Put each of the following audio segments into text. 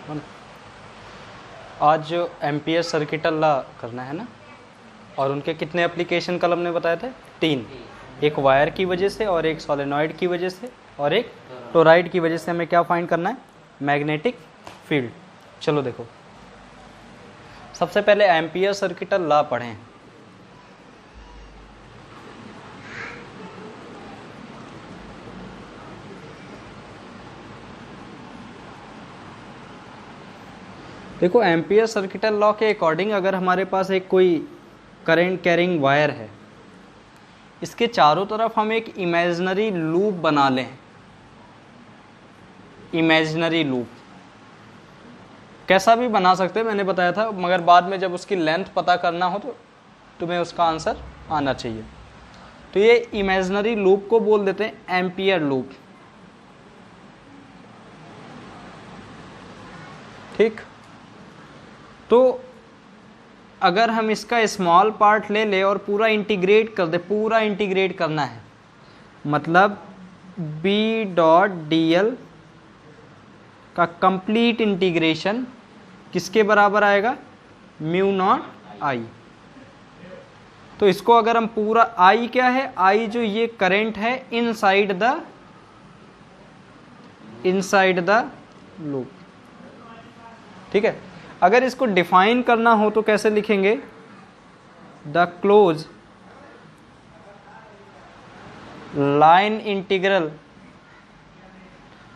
आज जो ampere circuital law करना है ना, और उनके कितने एप्लीकेशन कल हमने बताए थे? 3। एक वायर की वजह से, और एक सोलेनॉइड की वजह से, और एक टोराइड की वजह से हमें क्या फाइंड करना है? Magnetic field. चलो देखो, सबसे पहले एम्पियर सर्किटल लॉ पढ़ें। देखो, एम्पियर सर्किटल लॉ के अकॉर्डिंग अगर हमारे पास एक कोई करंट कैरिंग वायर है, इसके चारों तरफ हम एक इमेजिनरी लूप बना लें। इमेजिनरी लूप कैसा भी बना सकते हैं, मैंने बताया था, मगर बाद में जब उसकी लेंथ पता करना हो तो तुम्हें उसका आंसर आना चाहिए। तो ये इमेजिनरी लूप को बोल देते हैं एम्पियर लूप। ठीक, तो अगर हम इसका स्मॉल पार्ट ले ले और पूरा इंटीग्रेट कर दे, पूरा इंटीग्रेट करना है, मतलब बी डॉट डी एल का कंप्लीट इंटीग्रेशन किसके बराबर आएगा? म्यू नॉट आई। तो इसको अगर हम पूरा, आई क्या है? आई जो ये करंट है इनसाइड द लूप। ठीक है, अगर इसको डिफाइन करना हो तो कैसे लिखेंगे? The close line integral,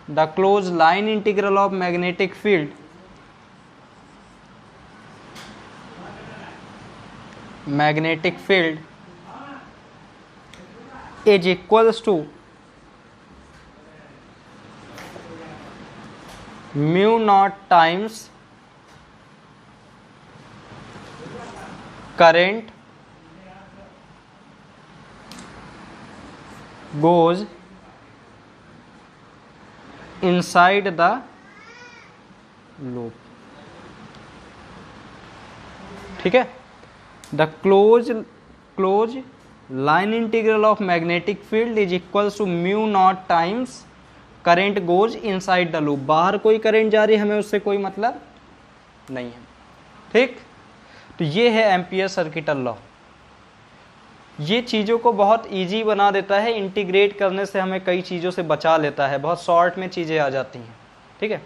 the close line integral of magnetic field is equals to mu naught times current goes inside the loop। ठीक है, the close line integral of magnetic field is equals to mu naught times current goes inside the loop. बाहर कोई current जा रही है, हमें उससे कोई मतलब नहीं है। ठीक, तो ये है एम्पियर सर्किटल लॉ। ये चीज़ों को बहुत इजी बना देता है, इंटीग्रेट करने से हमें कई चीज़ों से बचा लेता है, बहुत शॉर्ट में चीज़ें आ जाती हैं। ठीक है,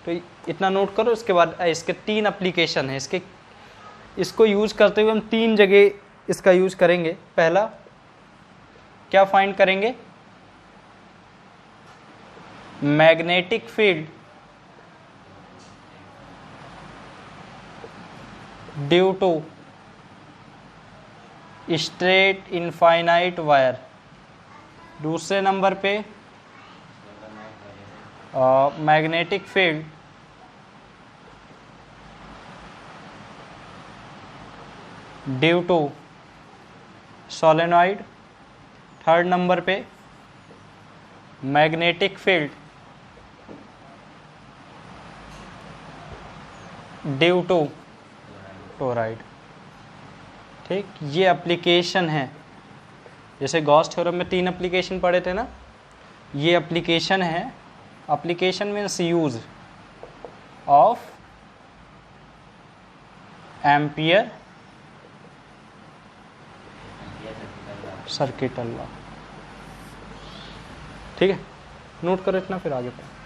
तो इतना नोट करो। इसके बाद इसके 3 एप्लीकेशन है। इसको यूज करते हुए हम 3 जगह इसका यूज करेंगे। पहला क्या फाइंड करेंगे? Magnetic field due to straight infinite wire. दूसरे नंबर पे magnetic field due to solenoid. Third number पे magnetic field due to toroid. ठीक, ये एप्लीकेशन है। जैसे गॉस थ्योरम में 3 एप्लीकेशन पढ़े थे ना, ये एप्लीकेशन है। Application means use of Ampere circuital law. ठीक है, नोट करो इतना, फिर आगे पढ़ो।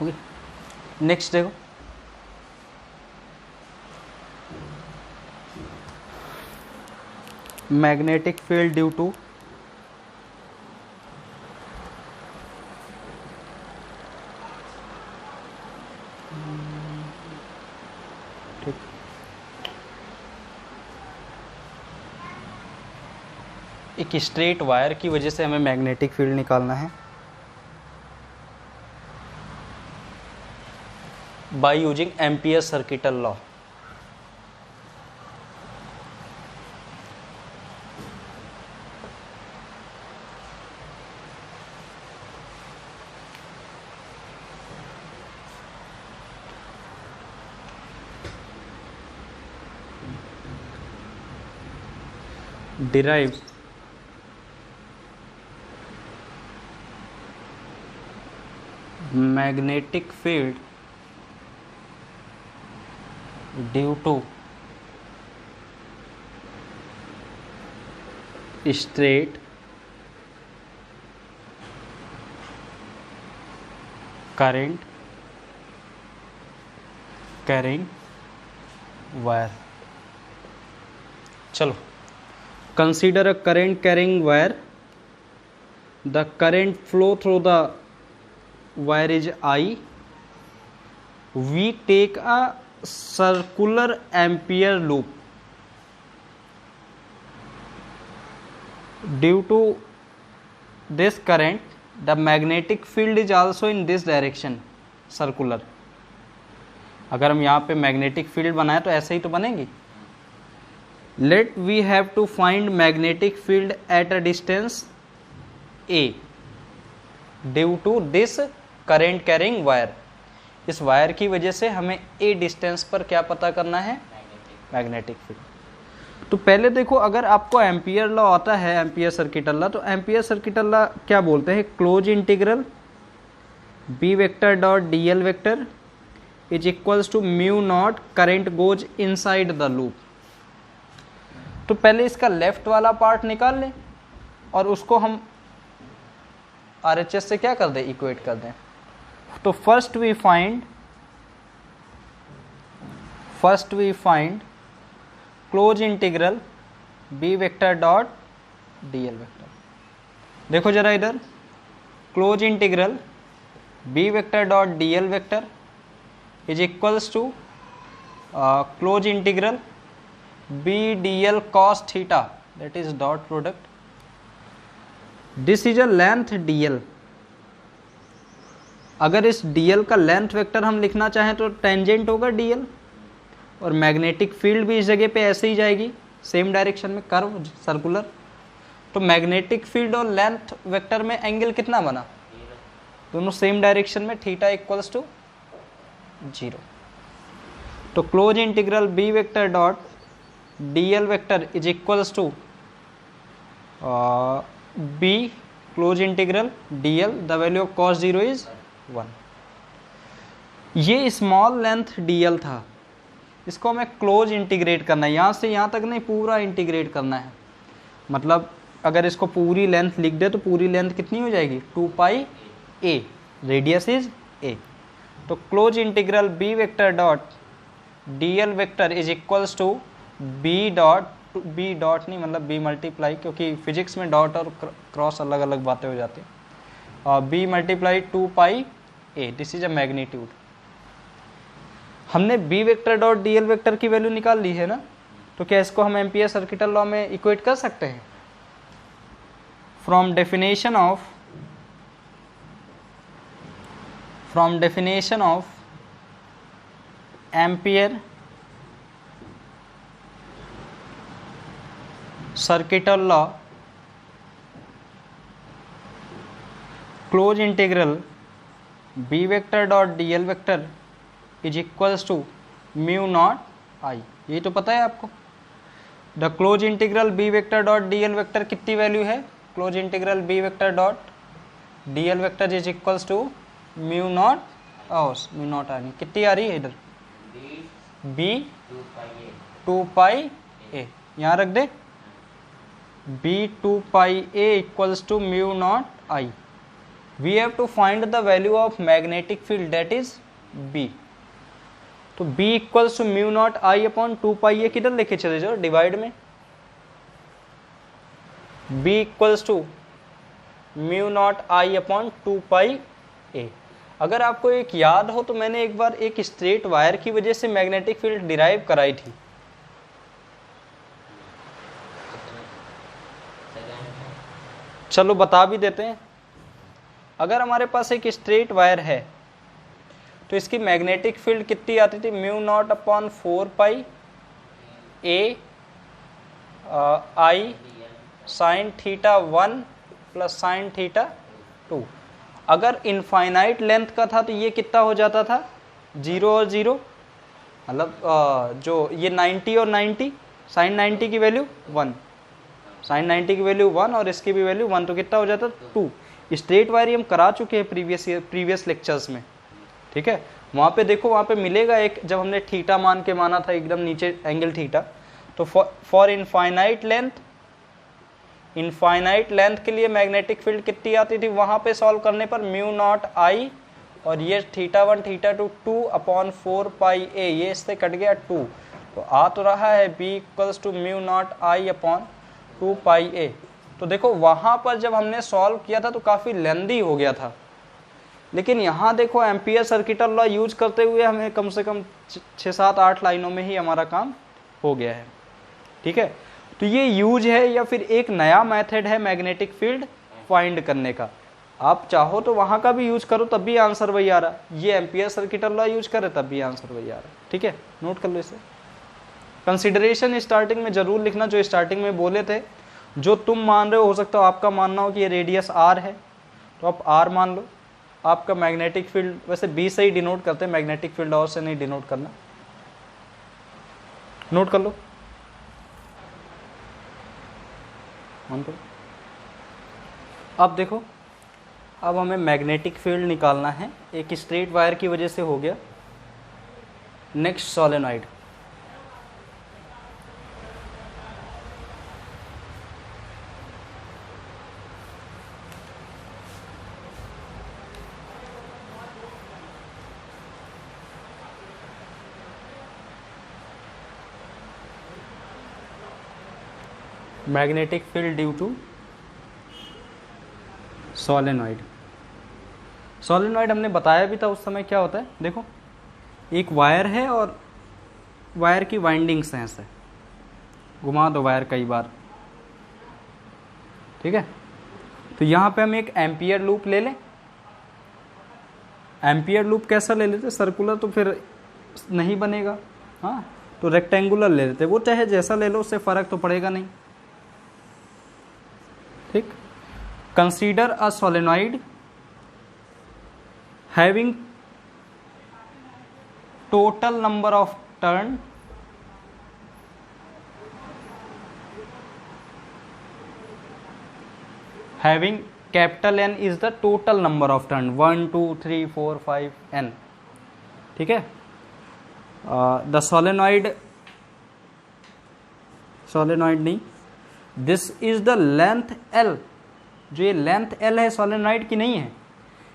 ओके, नेक्स्ट देखो, मैग्नेटिक फील्ड ड्यू टू एक स्ट्रेट वायर की वजह से हमें मैग्नेटिक फील्ड निकालना है by using ampere circuital law. derive magnetic field due to straight current carrying wire. चलो, consider a current carrying wire. The current flow through the wire is I. We take a circular ampere loop. Due to this current, the magnetic field is also in this direction, circular. अगर हम यहाँ पे magnetic field बनाए तो ऐसे ही तो बनेगी. Let we have to find magnetic field at a distance a due to this current carrying wire. इस वायर की वजह से हमें ए डिस्टेंस पर क्या पता करना है, मैग्नेटिक फील्ड. तो पहले देखो, अगर आपको एम्पियर लॉ आता है, एम्पियर सर्किट लॉ, तो एम्पियर सर्किट लॉ क्या बोलते हैं, close integral B vector dot D L vector is equals to mu naught current goes inside the loop. तो पहले इसका लेफ्ट वाला पार्ट निकाल लें और उसको हम RHS से क्या कर दें, इक्वेट कर दें. तो first we find close integral B vector dot D L vector. देखो जरा इधर, close integral B vector dot D L vector is equals to close integral B d l cos theta, that is dot product. This is a length d l. अगर इस d l का length vector हम लिखना चाहें तो tangent होगा d l, और magnetic field भी इस जगह पे ऐसे ही जाएगी, सेम डायरेक्शन में, कर्व सर्कुलर. तो मैग्नेटिक फील्ड और लेंथ वेक्टर में एंगल कितना बना, दोनों सेम डायरेक्शन में, थीटा इक्वल्स टू 0. तो close integral B vector dot D L vector is equals to B close integral d l, the value of cos 0 is 1. ये small length d L था, इसको हमें close integrate करना है, यहाँ से यहाँ तक नहीं, पूरा इंटीग्रेट करना है. मतलब अगर इसको पूरी लेंथ लिख दे तो पूरी लेंथ कितनी हो जाएगी, 2 pi A, radius is A. तो close integral B vector dot D L vector is equals to B dot नहीं, मतलब बी मल्टीप्लाई, क्योंकि फिजिक्स में डॉट और क्रॉस अलग अलग बातें हो जाती हैं, और B multiply 2 pi A, this is a magnitude. हमने B vector dot D L vector की वैल्यू निकाल ली है ना, तो क्या इसको हम एम्पियर सर्किटल लॉ में इक्वेट कर सकते हैं. From definition of Ampere circuital law, close integral B vector dot D L vector is equals to mu naught I. ये तो पता है आपको. The close integral B vector dot D L vector कितनी वैल्यू है, close integral B vector dot D L vector is equals to mu naught आ रही, कितनी आ रही है इधर, बी 2 पाई ए, यहाँ रख दे, B 2 pi A equals to mu naught I. We have to find the value of magnetic field, that is B. तो b equals to mu naught I upon 2 pi A, किधर लेके चले जाओ, divide में. b equals to mu naught I upon 2 pi A. अगर आपको एक याद हो तो मैंने एक बार एक स्ट्रेट वायर की वजह से मैग्नेटिक फील्ड डिराइव कराई थी. चलो बता भी देते हैं. अगर हमारे पास एक स्ट्रेट वायर है तो इसकी मैग्नेटिक फील्ड कितनी आती थी, mu naught upon 4 pi A I sine theta 1 plus sine theta 2. अगर इनफाइनाइट लेंथ का था तो ये कितना हो जाता था, 0 और 0, मतलब जो ये 90 और 90, साइन 90 की वैल्यू 1, साइन 90 की वैल्यू 1 और इसकी भी वैल्यू 1, तो कितना हो जाता 2. स्ट्रेट वायर हम करा चुके हैं प्रीवियस लेक्चर्स में, ठीक है। वहाँ पे देखो, वहाँ पे मिलेगा एक, जब हमने थीटा मान के माना था एकदम नीचे एंगल थीटा, तो फॉर इनफाइनाइट लेंथ के लिए मैग्नेटिक फील्ड कितनी आती थी, वहाँ पे सॉल्व करने पर म्यू नॉट आई, और ये θ1 θ2 2/4πa, ये इससे कट गया 2, तो आ तो रहा है b equals to mu naught I upon 2πa। तो देखो वहाँ पर जब हमने सॉल्व किया था तो काफ़ी लेंदी हो गया था, लेकिन यहाँ देखो एम्पियर सर्किटल लॉ यूज करते हुए हमें कम से कम 6-7-8 लाइनों में ही हमारा काम हो गया है, ठीक है। तो ये यूज है या फिर एक नया मेथड है मैग्नेटिक फील्ड फाइंड करने का। आप चाहो तो वहाँ का भी यूज करो तब भी आंसर वही आ रहा, ये एम्पियर सर्किटल लॉ यूज करे तब भी आंसर वही आ रहा, ठीक है। नोट कर लो इसे। कंसिडरेशन स्टार्टिंग में जरूर लिखना, जो स्टार्टिंग में बोले थे, जो तुम मान रहे हो सकता हो आपका मानना हो कि ये रेडियस r है, तो आप r मान लो। आपका मैग्नेटिक फील्ड वैसे b से ही डिनोट करते हैं, मैग्नेटिक फील्ड और से नहीं डिनोट करना, नोट कर लो, मान करो। अब देखो, अब हमें मैग्नेटिक फील्ड निकालना है, एक स्ट्रेट वायर की वजह से हो गया। Next solenoid, magnetic field due to solenoid. Solenoid हमने बताया भी था उस समय क्या होता है। देखो, एक वायर है और वायर की वाइंडिंग्स हैं, ऐसे घुमा दो वायर कई बार, ठीक है। तो यहाँ पे हम एक एम्पियर लूप ले लें। एम्पियर लूप कैसा ले लेते, सर्कुलर तो फिर नहीं बनेगा, हाँ, तो रेक्टेंगुलर ले लेते, वो चाहे जैसा ले लो उससे फर्क तो पड़ेगा नहीं, ठीक। Consider a solenoid having total number of turn having capital N is the total number of turn, 1 2 3 4 5 n, ठीक है। द सोलेनॉइड नहीं, this is the length L, जो ये लेंथ L है सोलेनॉइड की नहीं है,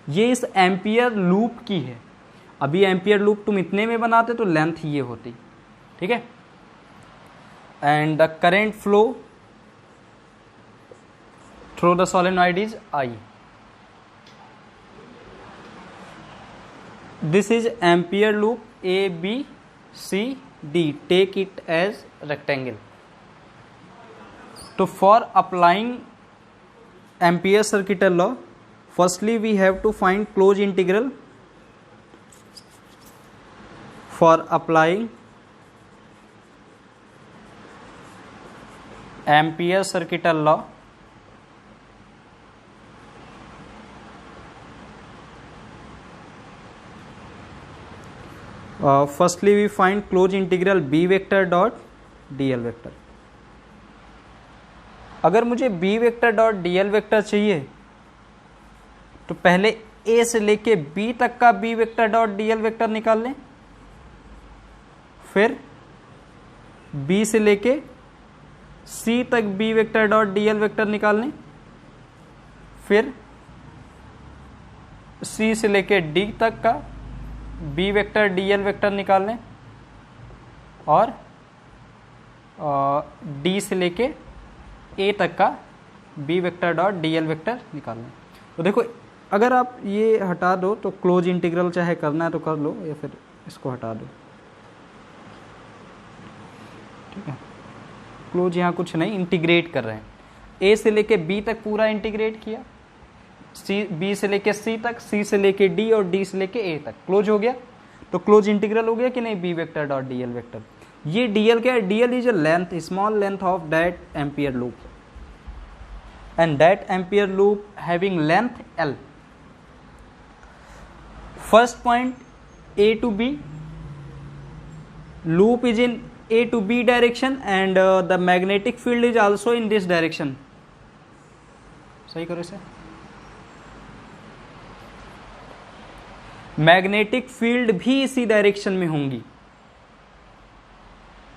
ये इस एम्पियर लूप की है। अभी एम्पियर लूप तुम इतने में बनाते तो लेंथ ये होती, ठीक है। And the current flow through the solenoid is I. This is ampere loop A, B, C, D. Take it as rectangle. So for applying ampere circuital law, firstly we have to find closed integral. For applying ampere circuital law, firstly we find closed integral b vector dot dl vector. अगर मुझे b vector dot dl vector चाहिए तो पहले a से लेके b तक का b vector dot dl vector निकाल लें, फिर b से लेके c तक b vector dot dl vector निकाल लें, फिर c से लेके d तक का b वेक्टर dl वेक्टर निकाल लें, और d से लेके a तक का b vector dot dl vector निकाल लें। तो देखो, अगर आप ये हटा दो तो क्लोज इंटीग्रल चाहे करना है तो कर लो, या फिर इसको हटा दो, ठीक है। क्लोज यहाँ कुछ नहीं, इंटीग्रेट कर रहे हैं। a से लेके b तक पूरा इंटीग्रेट किया, b से लेके c तक, c से लेके d और d से लेके a तक, क्लोज हो गया। तो क्लोज इंटीग्रल हो गया कि नहीं b vector dot dl vector. ये dl क्या है, dl is a length, small length of that ampere loop, and that ampere loop having length l। First point a to b, loop is in a to b direction and the magnetic field is also in this direction। सही करो इसे। Magnetic field भी इसी direction में होंगी।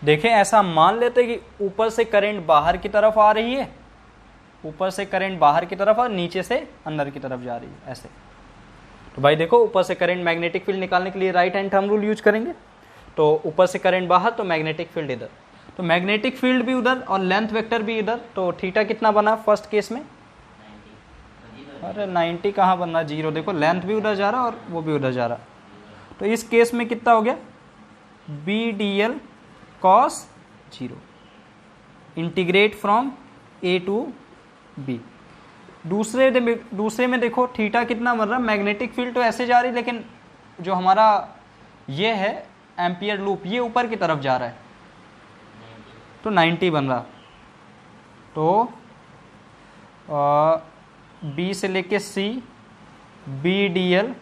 देखें, ऐसा मान लेते हैं कि ऊपर से करंट बाहर की तरफ आ रही है, ऊपर से करंट बाहर की तरफ और नीचे से अंदर की तरफ जा रही है, ऐसे। तो भाई देखो, ऊपर से करंट, मैग्नेटिक फील्ड निकालने के लिए right hand thumb rule use करेंगे। तो ऊपर से करंट बाहर, तो मैग्नेटिक फील्ड इधर, तो मैग्नेटिक फील्ड भी उधर और लेंथ वेक्टर भी इधर। तो थीटा कितना बना फर्स्ट केस में? अरे 90 कहाँ बन रहा, 0। देखो लेंथ भी उधर जा रहा और वो भी उधर जा रहा। तो इस केस में कितना हो गया? B d l cos 0, integrate from a to b. दूसरे में देखो थीटा कितना बन रहा, मैग्नेटिक फील्ड तो ऐसे जा रही, लेकिन जो हमारा ये है एम्पियर लूप, ये ऊपर की तरफ जा रहा है, तो 90 बन रहा। तो बी से लेके सी, बी डी एल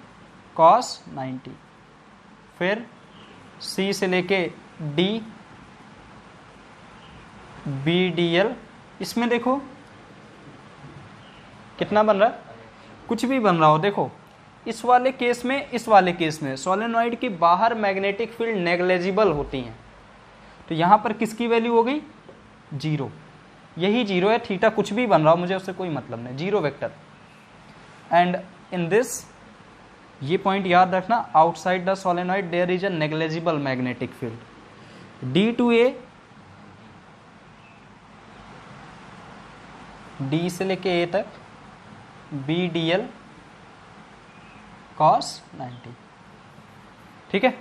कॉस 90, फिर सी से लेके डी, बी डी एल। इसमें देखो कितना बन रहा है, कुछ भी बन रहा हो। देखो इस वाले केस में सोलेनॉइड के बाहर मैग्नेटिक फील्ड नेग्लेजिबल होती हैं, तो यहां पर किसकी वैल्यू हो गई? 0। यही 0 है, थीटा कुछ भी बन रहा हो, मुझे उससे कोई मतलब नहीं, 0 वेक्टर। एंड इन दिस, ये पॉइंट याद रखना, outside the solenoid there is a negligible magnetic field. D to a, d से लेके ए तक, बी डी एल कॉस 90, ठीक है।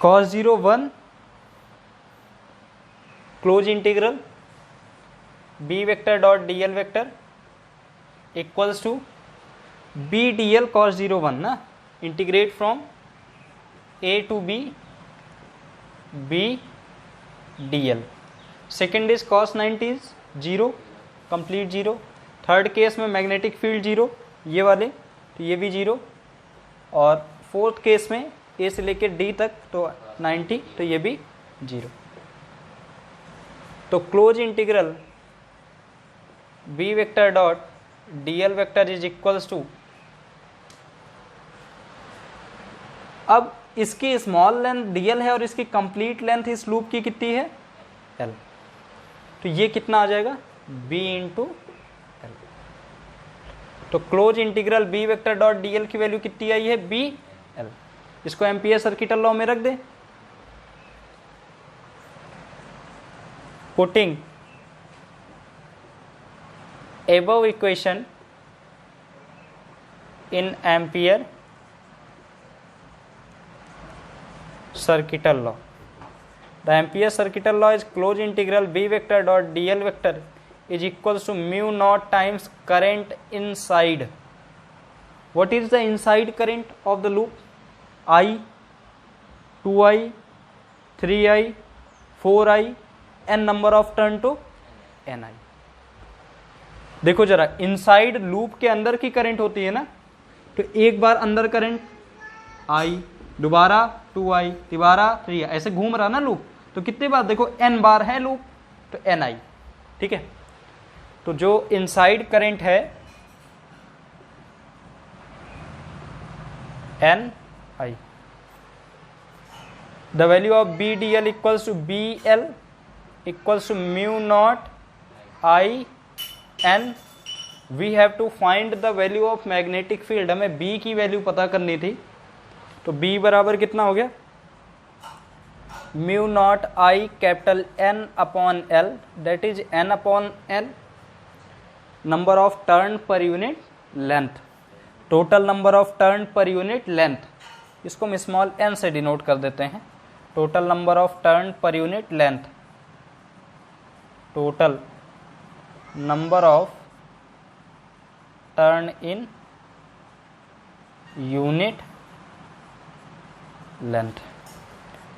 cos 0 1, close integral b vector dot dl vector equals to b dl cos 0 1 ना, integrate from a to b dl। Second is cos 90 is 0, complete 0। Third case में magnetic field 0, ये वाले, तो ये भी 0। और फोर्थ केस में ए से लेके डी तक, तो 90, तो ये भी 0। तो close integral B vector dot dl vector is equals to, अब इसकी स्मॉल लेंथ डीएल है और इसकी कंप्लीट लेंथ इस लूप की कितनी है? एल। तो ये कितना आ जाएगा? B into L. तो close integral B vector dot DL की वैल्यू कितनी आई है? B L. इसको एम्पियर सर्किटल लॉ में रख दे। Putting above equation in ampere circuital law, the ampere circuital law is closed integral b vector dot dl vector is equals to mu naught times current inside. What is the inside current of the loop? I, 2I, 3I, 4I, n number of turn to ni. देखो जरा, inside loop के अंदर की current होती है ना, तो एक बार अंदर करंट I, दोबारा 2I, दोबारा 3I, ऐसे घूम रहा ना लूप, तो कितने बार? देखो n बार है लूप, तो ni, ठीक है। तो जो इनसाइड करंट है ni, the value of BDL equals to BL equals to mu naught I n। We have to find the value of magnetic field, हमें B की वैल्यू पता करनी थी। तो B बराबर कितना हो गया? Mu naught I capital N upon L, that is N upon L, number of turn per unit length, total number of turn per unit length, इसको हम स्मॉल n से डिनोट कर देते हैं। Total number of turn per unit length, total number of turn in unit length,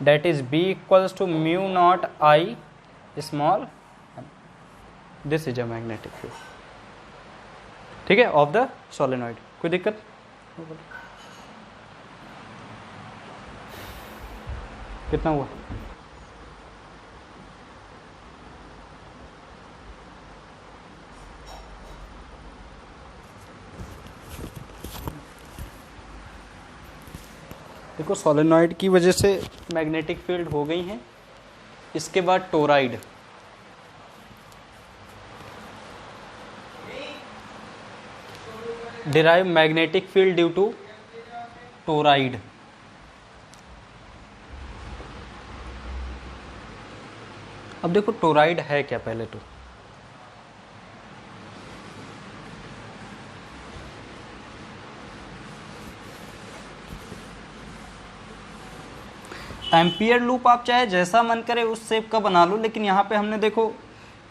that is B equals to mu naught I small m. This is a magnetic field, ठीक है, of the solenoid। कोई दिक्कत? कितना हुआ? देखो solenoid की वजह से मैग्नेटिक फील्ड हो गई हैं। इसके बाद toroid, derive magnetic field due to toroid. अब देखो टोराइड है क्या पहले तो, एम्पियर लूप आप चाहे जैसा मन करे उस शेप का बना लो, लेकिन यहाँ पे हमने देखो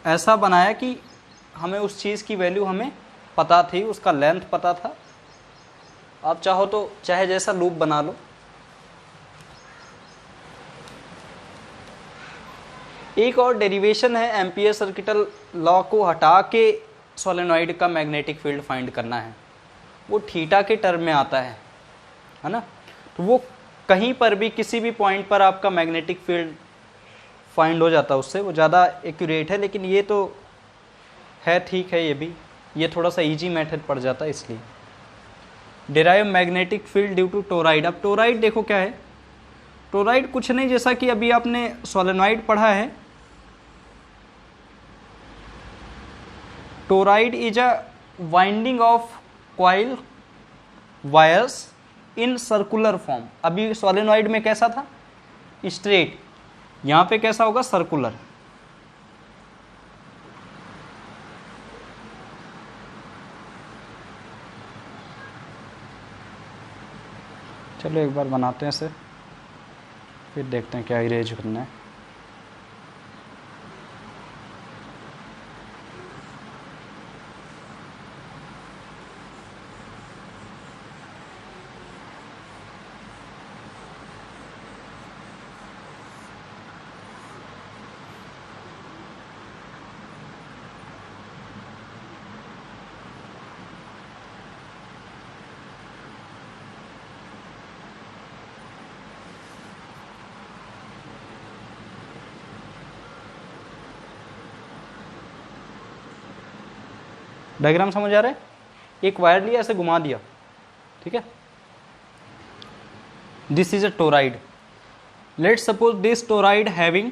ऐसा बनाया कि हमें उस चीज़ की वैल्यू हमें पता थी, उसका लेंथ पता था। आप चाहो तो चाहे जैसा लूप बना लो। एक और डेरिवेशन है, एम्पियर सर्किटल लॉ को हटा के सोलेनॉइड का मैग्नेटिक फील्ड फाइंड करना है। वो थीटा के टर्म में आता है ना। तो वो कहीं पर भी किसी भी पॉइंट पर आपका मैग्नेटिक फील्ड फाइंड हो जाता है उससे, वो ज़्यादा एक्यूरेट है। लेकिन ये तो है, ठीक है, ये थोड़ा सा इजी मेथड पड़ जाता है इसलिए। Derive magnetic field due to toroid. अब टोराइड देखो क्या है, टोराइड कुछ नहीं, जैसा कि अभी आपने सोलेनॉइड पढ़ा है। Toroid is a winding of coil wires in circular form. अभी सोलेनॉइड में कैसा था, स्ट्रेट, यहां पे कैसा होगा, सर्कुलर। चलो एक बार बनाते हैं इसे, फिर देखते हैं क्या इरेज करना है। डायग्राम समझ आ रहा है। एक वायर लिया, ऐसे घुमा दिया, ठीक है। This is a toroid. Let suppose this toroid having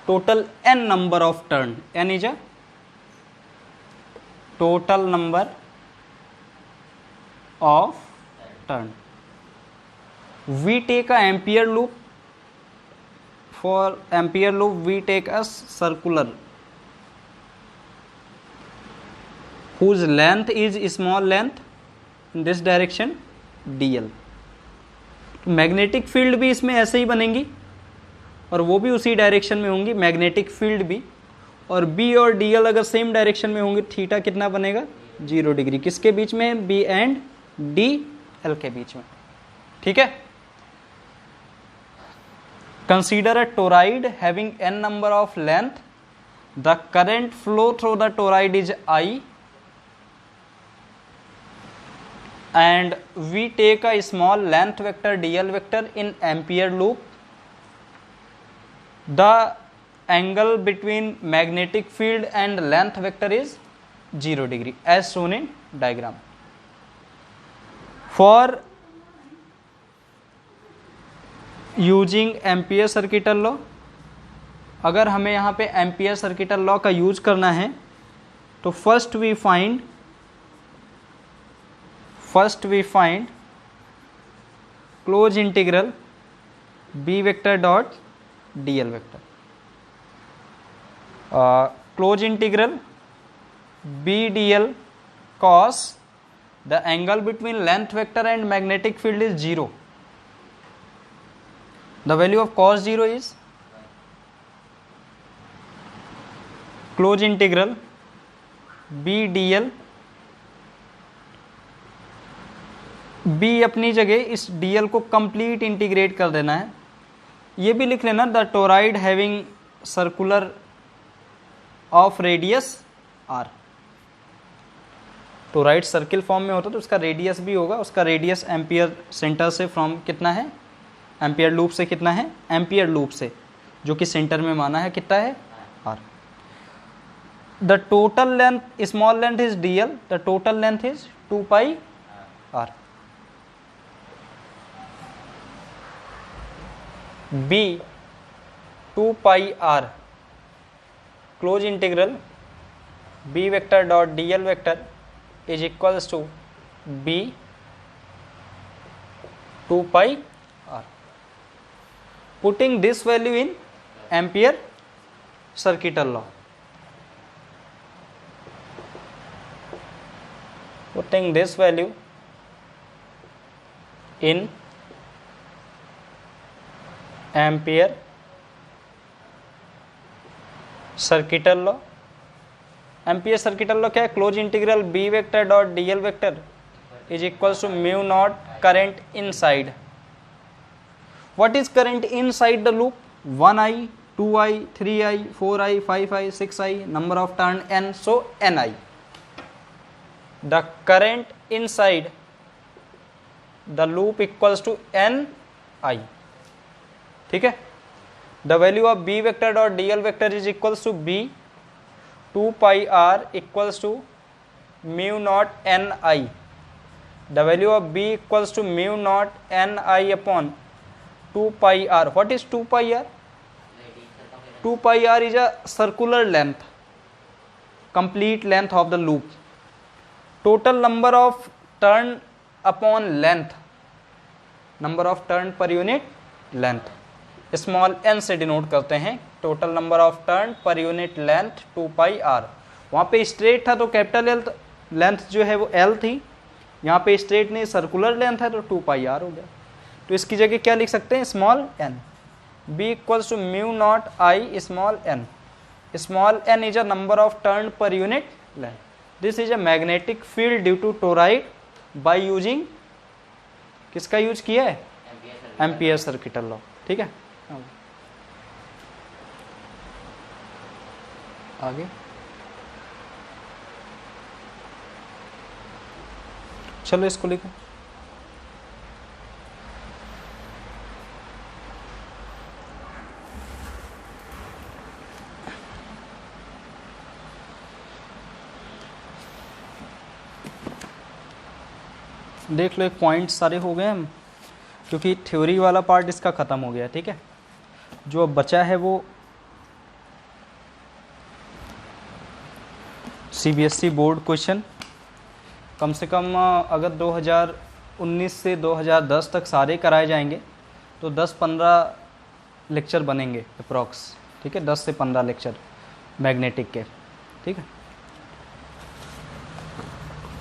total n number of turn. n is a total number of turn. We take a ampere loop. For ampere loop we take a circular whose length is small length in this direction dl. Magnetic field भी इसमें ऐसे ही बनेंगी और वो भी उसी direction में होंगी, मैग्नेटिक फील्ड भी। और B और DL अगर सेम डायरेक्शन में होंगे, थीटा कितना बनेगा, 0 डिग्री। किसके बीच में, B एंड DL के बीच में, ठीक है। Consider a toroid having n number of length. The current flow through the toroid is I and we take a small length vector dl vector in ampere loop. The angle between magnetic field and length vector is 0 degree as shown in diagram. For using ampere circuital law, अगर हमें यहाँ पे ampere circuital law का use करना है तो first we find close integral b vector dot dl vector. Close integral b dl cos the angle between length vector and magnetic field is 0. The value of cos 0 is close integral b dl. b अपनी जगह, इस dl को complete integrate कर देना है। ये भी लिख लेना, the toroid having circular of radius r। Toroid circle form में होता तो उसका रेडियस भी होगा, उसका रेडियस एम्पियर सेंटर से फ्रॉम कितना है, एम्पियर लूप से कितना है, एम्पियर लूप से जो कि सेंटर में माना है कितना है, r। The total length, small length is dl, the total length is 2 pi r। B 2 pi r close integral B vector dot D L vector is equals to B 2 pi r. Putting this value in Ampere circuital law. Putting this value in Ampere circuital law. Ampere circuital law क्या है? Close integral b vector dot dl vector is equals to mu naught current inside. What is current inside the loop? 1i, 2i, 3i, 4i, 5i, 6i, number of turn n, so ni. The current inside the loop equals to ni. ठीक है. The value of b vector dot dl vector is equals to b 2 pi r equals to mu naught ni. The value of b equals to mu naught ni upon 2 pi r. What is 2 pi r? 2 pi r is a circular length, complete length of the loop. Total number of turn upon length, number of turn per unit length, small n से denote करते हैं. Total number of turn per unit length 2 pi r. वहाँ पे straight था तो capital length जो है वो l थी. यहाँ पे स्ट्रेट नहीं, सर्कुलर लेंथ है तो 2 pi r हो गया. तो इसकी जगह क्या लिख सकते हैं? Small n. b equals to mu naught i small n. Small n is a number of turn per unit length. This is a magnetic field due to toroid by using, किसका यूज किया है? Ampere circuital law. ठीक है, आगे चलो इसको लिखो. देख लो, एक पॉइंट सारे हो गए हम, क्योंकि थ्योरी वाला पार्ट इसका ख़त्म हो गया. ठीक है, जो अब बचा है वो सीबीएसई बोर्ड क्वेश्चन. कम से कम अगर 2019 से 2010 तक सारे कराए जाएंगे तो 10-15 लेक्चर बनेंगे अप्रॉक्स. ठीक है, 10 से 15 लेक्चर मैग्नेटिक के. ठीक है,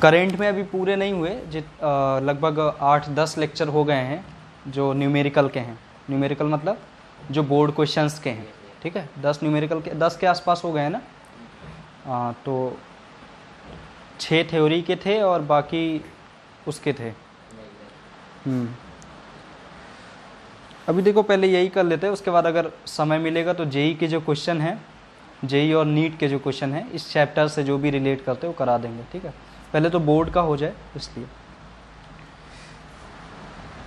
करेंट में अभी पूरे नहीं हुए, लगभग 8-10 लेक्चर हो गए हैं जो न्यूमेरिकल के हैं. न्यूमेरिकल मतलब जो बोर्ड क्वेश्चंस के हैं. ठीक है, 10 न्यूमेरिकल के, 10 के आसपास हो गए हैं ना. तो 6 थ्योरी के थे और बाकी उसके थे. अभी देखो, पहले यही कर लेते हैं, उसके बाद अगर समय मिलेगा तो जेई के जो क्वेश्चन हैं, जेई और नीट के जो क्वेश्चन हैं इस चैप्टर से जो भी रिलेट करते हैं वो करा देंगे. ठीक है, पहले तो बोर्ड का हो जाए इसलिए.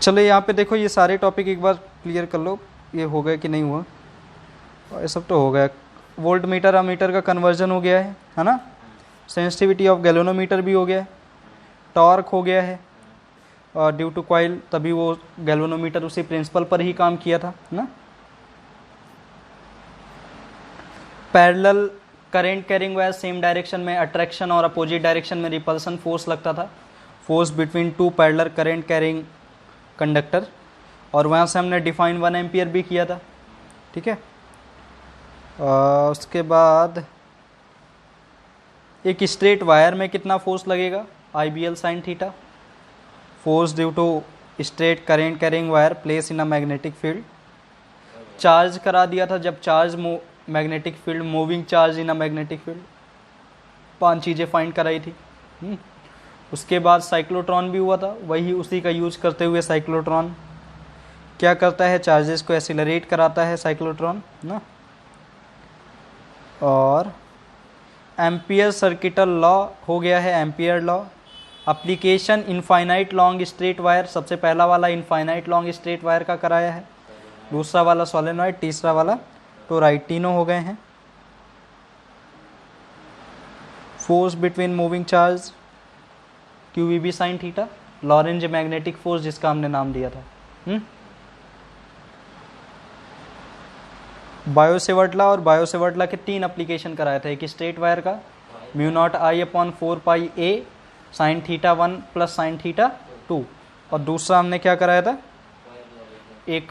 चलो यहाँ पे देखो, ये सारे टॉपिक एक बार क्लियर कर लो. ये हो गया कि नहीं हुआ? ये सब तो हो गया. वोल्ट मीटर अमीटर का कन्वर्जन हो गया है ना. सेंसिटिविटी ऑफ गैल्वेनोमीटर भी हो गया है. टॉर्क हो गया है ड्यू टू कॉइल, तभी वो गैल्वेनोमीटर उसी प्रिंसिपल पर ही काम किया था ना. Parallel current carrying wire same direction में अट्रैक्शन और अपोजिट डायरेक्शन में रिपल्सन फोर्स लगता था. Force between 2 parallel current carrying conductor, और वहाँ से हमने डिफाइन 1 एम्पियर भी किया था. ठीक है, उसके बाद एक स्ट्रेट वायर में कितना फोर्स लगेगा? IBL sin थीटा. Force due to straight current carrying wire place in a magnetic field. Charge करा दिया था, जब charge magnetic field, moving charge in a magnetic field. 5 चीज़ें फाइंड कराई थी. उसके बाद साइक्लोट्रॉन भी हुआ था, वही उसी का यूज करते हुए साइक्लोट्रॉन क्या करता है? चार्जेस को एक्सीलरेट कराता है साइक्लोट्रॉन ना. और एम्पियर सर्किटल लॉ हो गया है, ampere law. Application infinite long straight wire, सबसे पहला वाला इनफाइनाइट लॉन्ग स्ट्रेट वायर का कराया है. दूसरा वाला सोलेनॉइड, तीसरा वाला टोराइड. तीनों हो गए हैं. Force between moving charge QVB sin थीटा, लॉरेंज मैग्नेटिक फोर्स जिसका हमने नाम दिया था. बायोसेवर्टला और बायोसेवर्टला के 3 एप्लीकेशन कराया था। एक स्ट्रेट वायर का μ0I/4 pi a sign theta 1 plus sine theta 2, और दूसरा हमने क्या कराया था, एक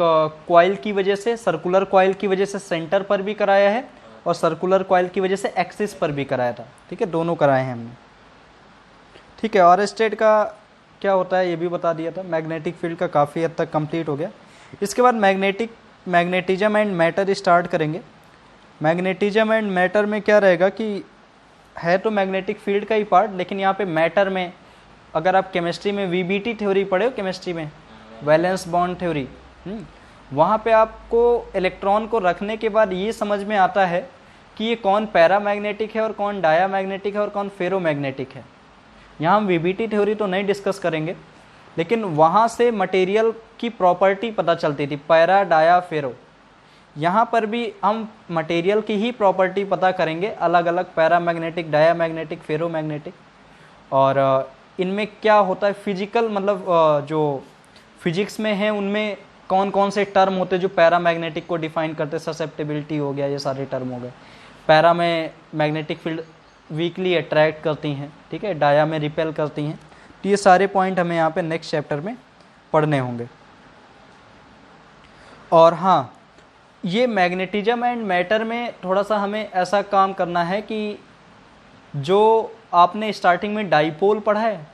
कॉइल की वजह से, सर्कुलर कॉइल की वजह से सेंटर पर भी कराया है और सर्कुलर कॉइल की वजह से एक्सिस पर भी कराया था। ठीक है, दोनों कराए हैं हमने। ठीक है, और स्टेट का क्या होता है ये भी बता दिया था। मैग्नेटिक फील्ड का काफ़ी हद तक कंप्लीट हो गया। इसके बाद मैग्नेटिज्म एंड मैटर स्टार्ट करेंगे। मैग्नेटिज्म एंड मैटर में क्या रहेगा कि है तो मैग्नेटिक फील्ड का ही पार्ट, लेकिन यहाँ पे मैटर में अगर आप केमिस्ट्री में वीबीटी थ्योरी पढ़े हो, केमिस्ट्री में वैलेंस बॉन्ड थ्योरी, वहाँ पे आपको इलेक्ट्रॉन को रखने के बाद ये समझ में आता है कि ये कौन पैरामैग्नेटिक है और कौन डायामैग्नेटिक है और कौन फेरोमैग्नेटिक है। यहाँ हम वीबीटी थ्योरी तो नहीं डिस्कस करेंगे, लेकिन वहाँ से मटेरियल की प्रॉपर्टी पता चलती थी, पैरा, डाया, फेरो। यहाँ पर भी हम मटेरियल की ही प्रॉपर्टी पता करेंगे, अलग अलग पैरामैग्नेटिक, डायामैग्नेटिक, फेरोमैग्नेटिक। और इनमें क्या होता है फिजिकल, मतलब जो फिजिक्स में है उनमें कौन कौन से टर्म होते हैं जो पैरामैग्नेटिक को डिफाइन करते हैं। ससेप्टिबिलिटी हो गया, ये सारे टर्म हो गए। पैरा में मैग्नेटिक फील्ड वीकली अट्रैक्ट करती हैं, ठीक है, डाया में रिपेल करती हैं। तो ये सारे पॉइंट हमें यहाँ पे नेक्स्ट चैप्टर में पढ़ने होंगे। और हाँ, ये मैग्नेटिज्म एंड मैटर में थोड़ा सा हमें ऐसा काम करना है कि जो आपने स्टार्टिंग में डाइपोल पढ़ा है,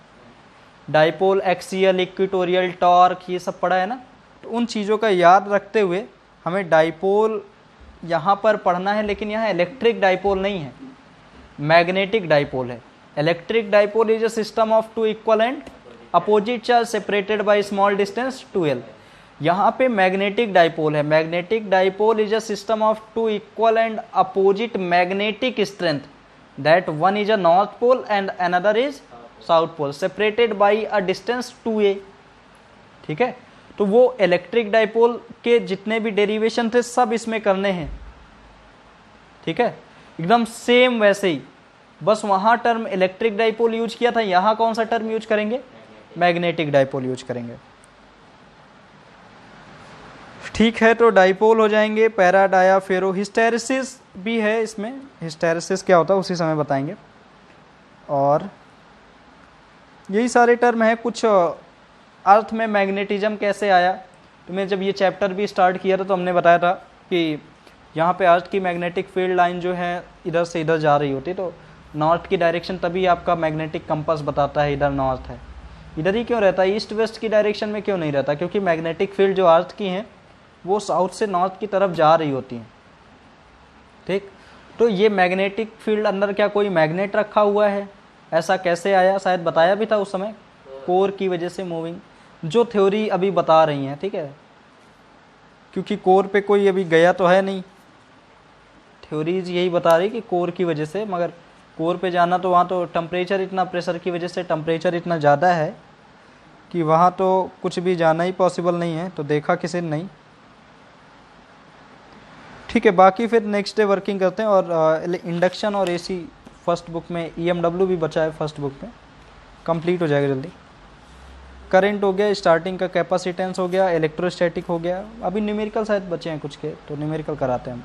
डाइपोल, एक्सियल, इक्वेटोरियल, टॉर्क, ये सब पढ़ा है ना, तो उन चीज़ों का याद रखते हुए हमें डाइपोल यहाँ पर पढ़ना है। लेकिन यहाँ इलेक्ट्रिक डाइपोल नहीं है, मैग्नेटिक डाइपोल है। Electric dipole is a system of two equal and opposite charge separated by small distance 2l। यहाँ पे मैग्नेटिक डाइपोल है। Magnetic dipole is a system of two equal and opposite magnetic strength that one is a north pole and another is south pole separated by a distance 2a। ठीक है, तो वो electric dipole के जितने भी derivation थे सब इसमें करने हैं। ठीक है, एकदम सेम वैसे ही, बस वहाँ टर्म इलेक्ट्रिक डाइपोल यूज किया था, यहाँ कौन सा टर्म यूज करेंगे, मैग्नेटिक डाइपोल यूज करेंगे। ठीक है, तो डाइपोल हो जाएंगे, पैरा, डाया, फेरो। हिस्टेरेसिस भी है इसमें, हिस्टेरेसिस क्या होता है उसी समय बताएंगे। और यही सारे टर्म हैं। कुछ अर्थ में मैग्नेटिज्म कैसे आया, तो मैं जब ये चैप्टर भी स्टार्ट किया था तो हमने बताया था कि यहाँ पे अर्थ की मैग्नेटिक फील्ड लाइन जो है इधर से इधर जा रही होती, तो नॉर्थ की डायरेक्शन तभी आपका मैग्नेटिक कंपास बताता है इधर नॉर्थ है। इधर ही क्यों रहता है, ईस्ट वेस्ट की डायरेक्शन में क्यों नहीं रहता, क्योंकि मैग्नेटिक फील्ड जो अर्थ की हैं वो साउथ से नॉर्थ की तरफ जा रही होती हैं। ठीक, तो ये मैग्नेटिक फील्ड अंदर क्या कोई मैग्नेट रखा हुआ है, ऐसा कैसे आया, शायद बताया भी था उस समय, कोर की वजह से मूविंग, जो थ्योरी अभी बता रही हैं। ठीक है, क्योंकि कोर पे कोई अभी गया तो है नहीं, थ्योरीज यही बता रही कि कोर की वजह से, मगर कोर पे जाना तो वहाँ तो टेम्परेचर इतना, प्रेशर की वजह से टेम्परेचर इतना ज़्यादा है कि वहाँ तो कुछ भी जाना ही पॉसिबल नहीं है, तो देखा किसी ने नहीं। ठीक है, बाकी फिर नेक्स्ट डे वर्किंग करते हैं। और इंडक्शन और एसी फर्स्ट बुक में, EMW भी बचा है फर्स्ट बुक में, कंप्लीट हो जाएगा जल्दी। करंट हो गया, स्टार्टिंग का कैपेसिटेंस हो गया, इलेक्ट्रोस्टैटिक हो गया, अभी न्यूमेरिकल शायद बचे हैं कुछ के, तो न्यूमेरिकल कराते हैं हम।